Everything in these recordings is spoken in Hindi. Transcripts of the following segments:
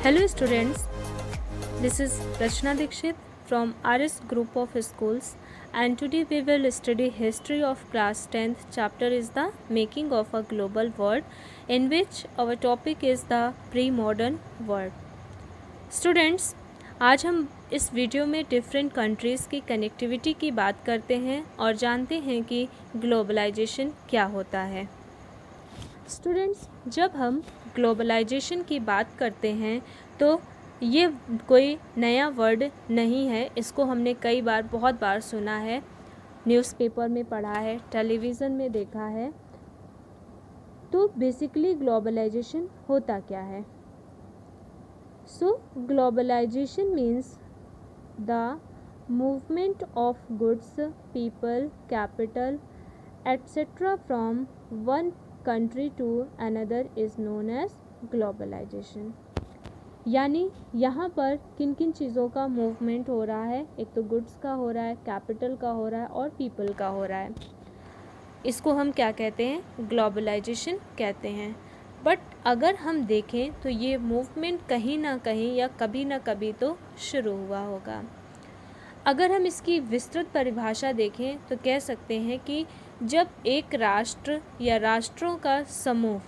Hello students, this is Rachna Dikshit from RS Group of Schools, and today we will study history of class 10th. Chapter is the making of a global world, in which our topic is the pre-modern world. Students, आज हम इस वीडियो में डिफरेंट कंट्रीज़ की कनेक्टिविटी की बात करते हैं और जानते हैं कि ग्लोबलाइजेशन क्या होता है। स्टूडेंट्स, जब हम ग्लोबलाइजेशन की बात करते हैं तो ये कोई नया वर्ड नहीं है। इसको हमने कई बार बहुत बार सुना है, न्यूज़पेपर में पढ़ा है, टेलीविज़न में देखा है। तो बेसिकली ग्लोबलाइजेशन होता क्या है? So globalization means the movement of goods, people, capital etcetera from one country to another is known as globalization. यानी यहाँ पर किन किन चीज़ों का मूवमेंट हो रहा है? एक तो गुड्स का हो रहा है, कैपिटल का हो रहा है और पीपल का हो रहा है। इसको हम क्या कहते हैं? ग्लोबलाइजेशन कहते हैं। बट अगर हम देखें तो ये मूवमेंट कहीं ना कहीं या कभी ना कभी तो शुरू हुआ होगा। अगर हम इसकी विस्तृत परिभाषा देखें तो कह सकते हैं कि जब एक राष्ट्र या राष्ट्रों का समूह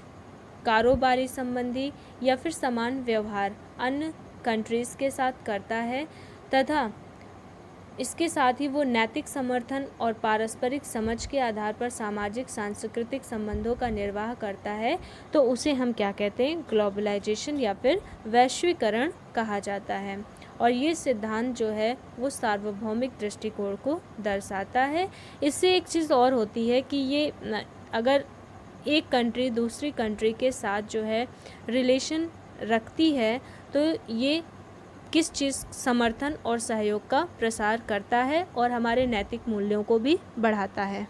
कारोबारी संबंधी या फिर समान व्यवहार अन्य कंट्रीज़ के साथ करता है तथा इसके साथ ही वो नैतिक समर्थन और पारस्परिक समझ के आधार पर सामाजिक सांस्कृतिक संबंधों का निर्वाह करता है, तो उसे हम क्या कहते हैं? ग्लोबलाइजेशन या फिर वैश्वीकरण कहा जाता है। और ये सिद्धांत जो है वो सार्वभौमिक दृष्टिकोण को दर्शाता है। इससे एक चीज़ और होती है कि ये अगर एक कंट्री दूसरी कंट्री के साथ जो है रिलेशन रखती है तो ये किस चीज़ समर्थन और सहयोग का प्रसार करता है और हमारे नैतिक मूल्यों को भी बढ़ाता है।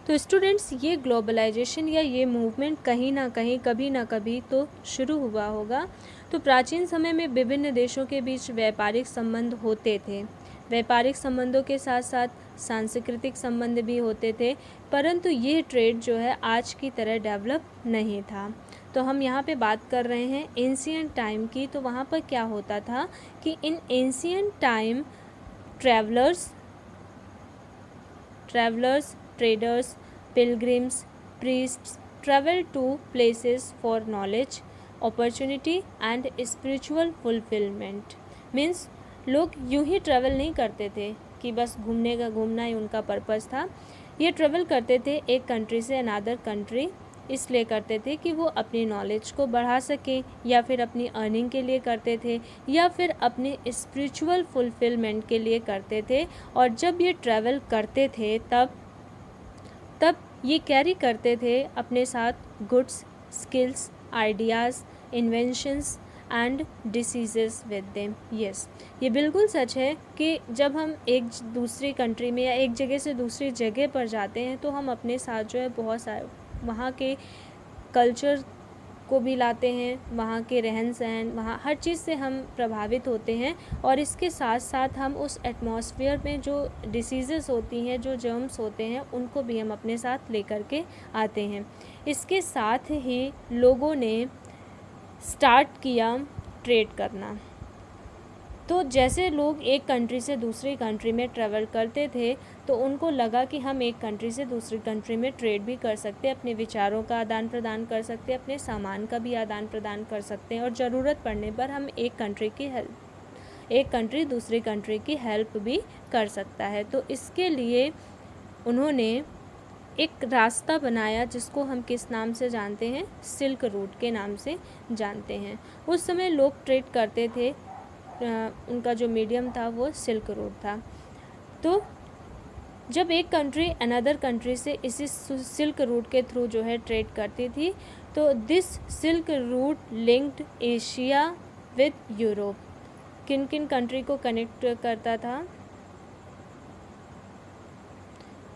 तो स्टूडेंट्स, ये ग्लोबलाइजेशन या ये मूवमेंट कहीं ना कहीं कभी ना कभी तो शुरू हुआ होगा। तो प्राचीन समय में विभिन्न देशों के बीच व्यापारिक संबंध होते थे। व्यापारिक संबंधों के साथ साथ सांस्कृतिक संबंध भी होते थे, परंतु ये ट्रेड जो है आज की तरह डेवलप नहीं था। तो हम यहाँ पे बात कर रहे हैं एंशिएंट टाइम की। तो वहाँ पर क्या होता था कि इन ancient time travellers, traders, pilgrims, priests travel to places for knowledge, opportunity and spiritual fulfillment। Means लोग यूं ही ट्रैवल नहीं करते थे कि बस घूमना ही उनका पर्पस था। ये ट्रैवल करते थे एक कंट्री से अनदर कंट्री, इसलिए करते थे कि वो अपनी नॉलेज को बढ़ा सकें या फिर अपनी अर्निंग के लिए करते थे या फिर अपने स्पिरिचुअल फुलफिलमेंट के लिए करते थे। और जब ये ट्रैवल करते थे तब ये कैरी करते थे अपने साथ goods, skills, ideas, inventions and diseases with them. Yes, ये बिल्कुल सच है कि जब हम एक दूसरी कंट्री में या एक जगह से दूसरी जगह पर जाते हैं तो हम अपने साथ जो है बहुत सारे वहाँ के कल्चर को भी लाते हैं, वहाँ के रहन सहन, वहाँ हर चीज़ से हम प्रभावित होते हैं। और इसके साथ साथ हम उस एटमॉस्फेयर में जो डिसीज़ेस होती हैं, जो जर्म्स होते हैं, उनको भी हम अपने साथ लेकर के आते हैं। इसके साथ ही लोगों ने स्टार्ट किया ट्रेड करना। तो जैसे लोग एक कंट्री से दूसरी कंट्री में ट्रैवल करते थे तो उनको लगा कि हम एक कंट्री से दूसरी कंट्री में ट्रेड भी कर सकते हैं, अपने विचारों का आदान प्रदान कर सकते हैं, अपने सामान का भी आदान प्रदान कर सकते हैं और ज़रूरत पड़ने पर हम एक कंट्री दूसरी कंट्री की हेल्प भी कर सकता है। तो इसके लिए उन्होंने एक रास्ता बनाया जिसको हम किस नाम से जानते हैं? सिल्क रूट के नाम से जानते हैं। उस समय लोग ट्रेड करते थे, उनका जो मीडियम था वो सिल्क रूट था। तो जब एक कंट्री अनदर कंट्री से इसी सिल्क रूट के थ्रू जो है ट्रेड करती थी तो this silk route linked Asia with Europe. किन किन कंट्री को कनेक्ट करता था?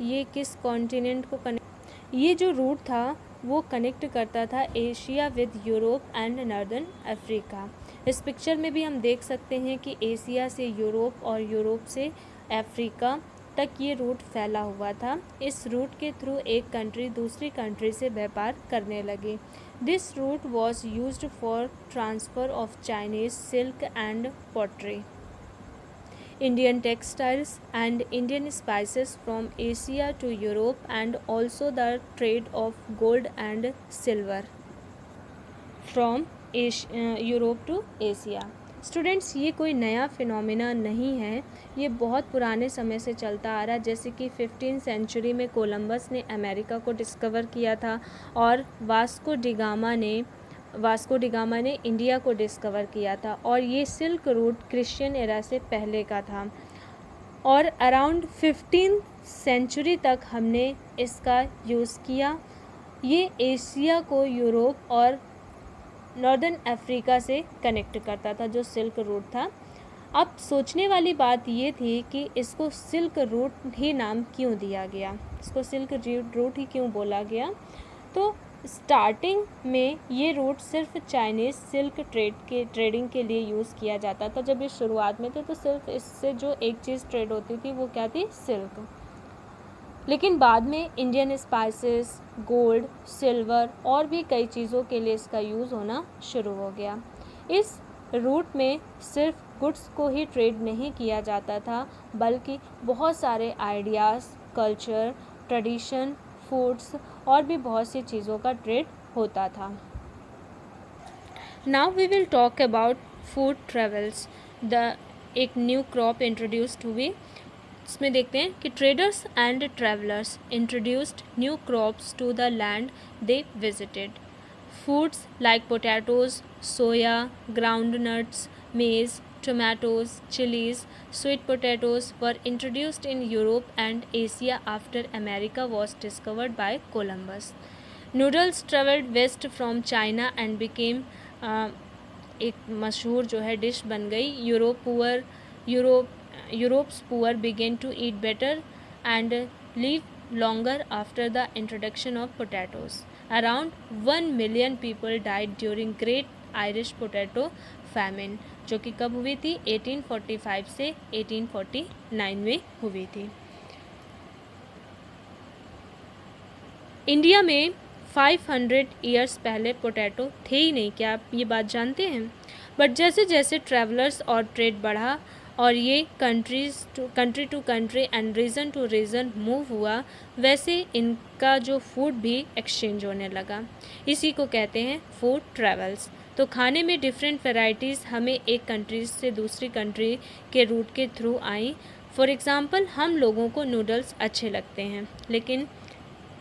ये किस कॉन्टिनेंट को कनेक्ट, ये जो रूट था वो कनेक्ट करता था Asia with Europe and northern Africa. इस पिक्चर में भी हम देख सकते हैं कि एशिया से यूरोप और यूरोप से अफ्रीका तक ये रूट फैला हुआ था। इस रूट के थ्रू एक कंट्री दूसरी कंट्री से व्यापार करने लगी। This route was used for transfer of Chinese silk and pottery, Indian textiles and Indian spices from Asia to Europe, and also the trade of gold and silver from Europe to Asia. Students, ये कोई नया फिनोमिना नहीं है, ये बहुत पुराने समय से चलता आ रहा है। जैसे कि 15th सेंचुरी में कोलंबस ने अमेरिका को डिस्कवर किया था और वास्को डिगामा ने इंडिया को डिस्कवर किया था, और ये सिल्क रूट क्रिश्चियन एरा से पहले का था, और अराउंड 15th सेंचुरी तक हमने इसका यूज़ किया। ये एशिया को यूरोप और नॉर्दर्न अफ्रीका से कनेक्ट करता था, जो सिल्क रूट था। अब सोचने वाली बात ये थी कि इसको सिल्क रूट ही नाम क्यों दिया गया, इसको सिल्क रूट ही क्यों बोला गया। तो स्टार्टिंग में ये रूट सिर्फ चाइनीज़ सिल्क ट्रेडिंग के लिए यूज़ किया जाता था। जब ये शुरुआत में थे तो सिर्फ इससे जो एक चीज़ ट्रेड होती थी वो क्या थी, सिल्क। लेकिन बाद में इंडियन स्पाइसेस, गोल्ड, सिल्वर और भी कई चीज़ों के लिए इसका यूज़ होना शुरू हो गया। इस रूट में सिर्फ गुड्स को ही ट्रेड नहीं किया जाता था, बल्कि बहुत सारे आइडियाज़, कल्चर, ट्रेडिशन, फूड्स और भी बहुत सी चीज़ों का ट्रेड होता था। Now we will talk about food travels. एक न्यू क्रॉप इंट्रोड्यूस्ड हुई। इसमें देखते हैं कि traders and travellers introduced new crops to the land they visited. Foods like potatoes, soya, ground nuts, maize, tomatoes, chilies, sweet potatoes were introduced in Europe and Asia after America was discovered by Columbus. Noodles traveled west from China and became एक मशहूर जो है डिश बन गई। Europe's poor began to eat better and live longer after the introduction of potatoes. Around 1 million people died during Great Irish Potato Famine, जो कि कब हुई थी, 1845 से 1849 में हुई थी। इंडिया में 500 ईयर्स पहले पोटैटो थे ही नहीं, क्या आप ये बात जानते हैं? बट जैसे जैसे ट्रैवलर्स और ट्रेड बढ़ा और ये country to country and region to region move हुआ, वैसे इनका जो फूड भी एक्सचेंज होने लगा। इसी को कहते हैं फूड ट्रैवल्स। तो खाने में डिफरेंट वैरायटीज़ हमें एक कंट्री से दूसरी कंट्री के रूट के थ्रू आई। फॉर एग्ज़ाम्पल, हम लोगों को नूडल्स अच्छे लगते हैं, लेकिन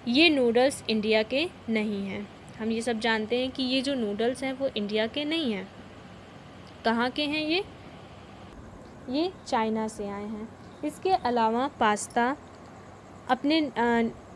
ये नूडल्स इंडिया के नहीं हैं। हम ये सब जानते हैं कि ये जो नूडल्स हैं वो इंडिया के नहीं हैं। कहाँ के हैं ये चाइना से आए हैं। इसके अलावा पास्ता अपने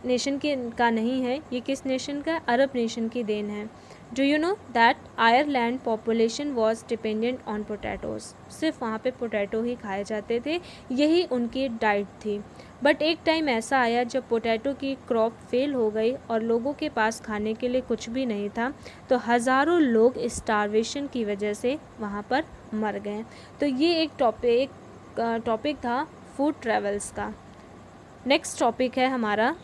नेशन का नहीं है, ये किस नेशन का, अरब नेशन की देन है। Do you know that Ireland population was dependent on potatoes. सिर्फ वहाँ पे पोटैटो ही खाए जाते थे, यही उनकी डाइट थी। बट एक टाइम ऐसा आया जब पोटैटो की क्रॉप फेल हो गई और लोगों के पास खाने के लिए कुछ भी नहीं था, तो हज़ारों लोग स्टारवेशन की वजह से वहाँ पर मर गए। तो ये एक टॉपिक था फूड ट्रैवल्स का। नेक्स्ट टॉपिक है हमारा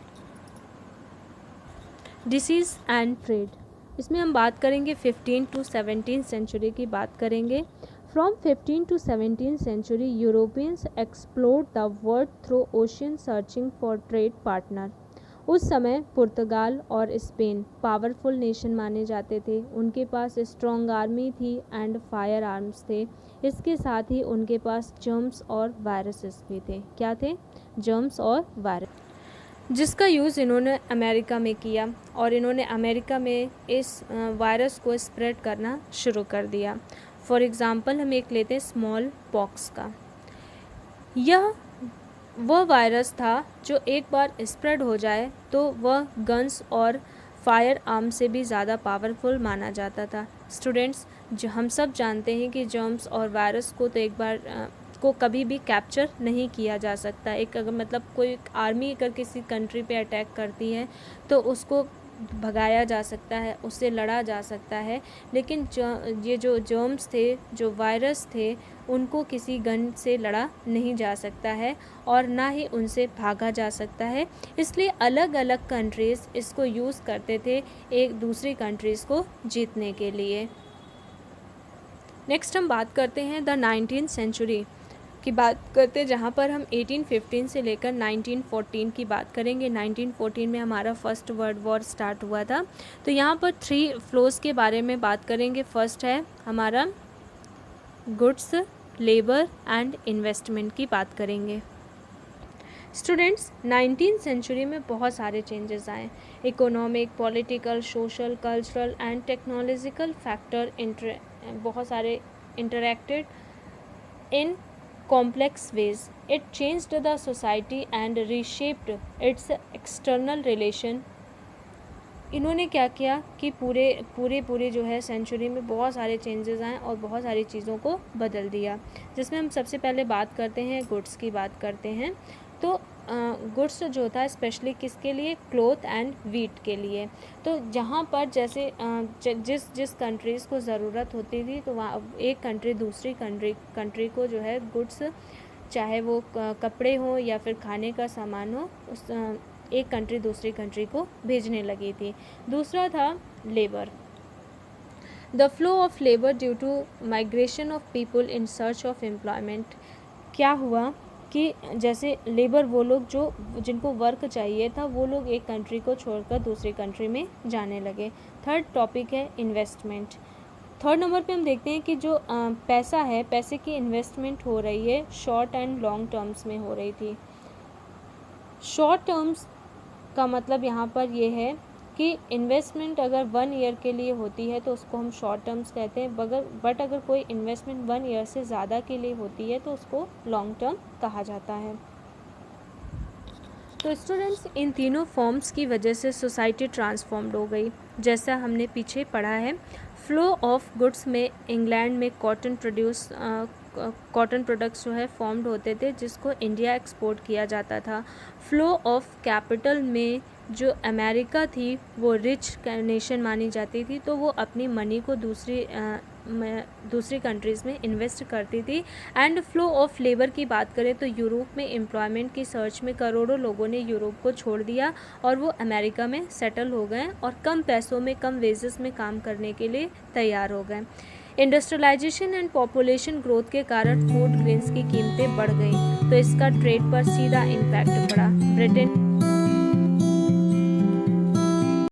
डिसीज़ एंड ट्रेड। इसमें हम बात करेंगे 15 to 17 सेंचुरी की बात करेंगे। From 15 to 17 century Europeans explored the world through ocean searching for trade partner. उस समय पुर्तगाल और स्पेन पावरफुल नेशन माने जाते थे। उनके पास स्ट्रॉन्ग आर्मी थी एंड फायर आर्म्स थे। इसके साथ ही उनके पास जर्म्स और वायरसेस भी थे। क्या थे? जर्म्स और वायरस, जिसका यूज़ इन्होंने अमेरिका में किया और इन्होंने अमेरिका में इस वायरस को स्प्रेड करना शुरू कर दिया। फॉर एग्ज़ाम्पल हम एक लेते हैं स्मॉल पॉक्स का। यह वह वायरस था जो एक बार स्प्रेड हो जाए तो वह गन्स और फायर आर्म से भी ज़्यादा पावरफुल माना जाता था। स्टूडेंट्स, जो हम सब जानते हैं कि जर्म्स और वायरस को तो एक बार को कभी भी कैप्चर नहीं किया जा सकता। एक अगर मतलब कोई आर्मी अगर किसी कंट्री पे अटैक करती है तो उसको भगाया जा सकता है, उससे लड़ा जा सकता है, लेकिन ये जो जर्म्स थे, जो वायरस थे, उनको किसी गन से लड़ा नहीं जा सकता है और ना ही उनसे भागा जा सकता है। इसलिए अलग अलग कंट्रीज़ इसको यूज़ करते थे एक दूसरी कंट्रीज़ को जीतने के लिए। नेक्स्ट हम बात करते हैं द 19th सेंचुरी की बात करते हैं, जहाँ पर हम 1815 से लेकर 1914 की बात करेंगे। 1914 में हमारा फर्स्ट वर्ल्ड वॉर स्टार्ट हुआ था। तो यहाँ पर 3 फ्लोज के बारे में बात करेंगे। फर्स्ट है हमारा गुड्स, लेबर एंड इन्वेस्टमेंट की बात करेंगे। स्टूडेंट्स, 19th सेंचुरी में बहुत सारे चेंजेस आए। Economic, political, social, cultural and technological factor बहुत सारे interacted in complex ways. It changed the society and reshaped its external relation. इन्होंने क्या किया कि पूरे जो है सेंचुरी में बहुत सारे चेंजेस आए और बहुत सारी चीज़ों को बदल दिया। जिसमें हम सबसे पहले बात करते हैं गुड्स की बात करते हैं। तो गुड्स जो था स्पेशली किसके लिए, क्लोथ एंड वीट के लिए। तो जहाँ पर जैसे जिस कंट्रीज़ को ज़रूरत होती थी तो वहाँ एक कंट्री दूसरी कंट्री को जो है गुड्स, चाहे वो कपड़े हो या फिर खाने का सामान हो, उस एक कंट्री दूसरी कंट्री को भेजने लगी थी। दूसरा था labour, the flow of labour due to migration of people in search of employment. क्या हुआ कि जैसे लेबर, वो लोग जो जिनको वर्क चाहिए था, वो लोग एक कंट्री को छोड़कर दूसरी कंट्री में जाने लगे। थर्ड टॉपिक है इन्वेस्टमेंट। थर्ड नंबर पे हम देखते हैं कि जो पैसा है, पैसे की इन्वेस्टमेंट हो रही है शॉर्ट एंड लॉन्ग टर्म्स में हो रही थी। शॉर्ट टर्म्स का मतलब यहाँ पर ये है कि इन्वेस्टमेंट अगर 1 ईयर के लिए होती है तो उसको हम शॉर्ट टर्म्स कहते हैं, बट अगर कोई इन्वेस्टमेंट 1 ईयर से ज़्यादा के लिए होती है तो उसको लॉन्ग टर्म कहा जाता है। तो स्टूडेंट्स, इन तीनों फॉर्म्स की वजह से सोसाइटी ट्रांसफॉर्म्ड हो गई। जैसा हमने पीछे पढ़ा है, फ्लो ऑफ गुड्स में इंग्लैंड में कॉटन प्रोडक्ट्स जो है फॉर्म्ड होते थे, जिसको इंडिया एक्सपोर्ट किया जाता था। फ्लो ऑफ कैपिटल में जो अमेरिका थी वो रिच नेशन मानी जाती थी, तो वो अपनी मनी को दूसरी कंट्रीज़ में इन्वेस्ट करती थी। एंड फ्लो ऑफ लेबर की बात करें तो यूरोप में एम्प्लॉयमेंट की सर्च में करोड़ों लोगों ने यूरोप को छोड़ दिया और वो अमेरिका में सेटल हो गए और कम पैसों में, कम वेजेस में काम करने के लिए तैयार हो गए। इंडस्ट्रियलाइजेशन एंड पॉपुलेशन ग्रोथ के कारण फूड ग्रेन्स की कीमतें बढ़ गई, तो इसका ट्रेड पर सीधा इम्पैक्ट पड़ा। ब्रिटेन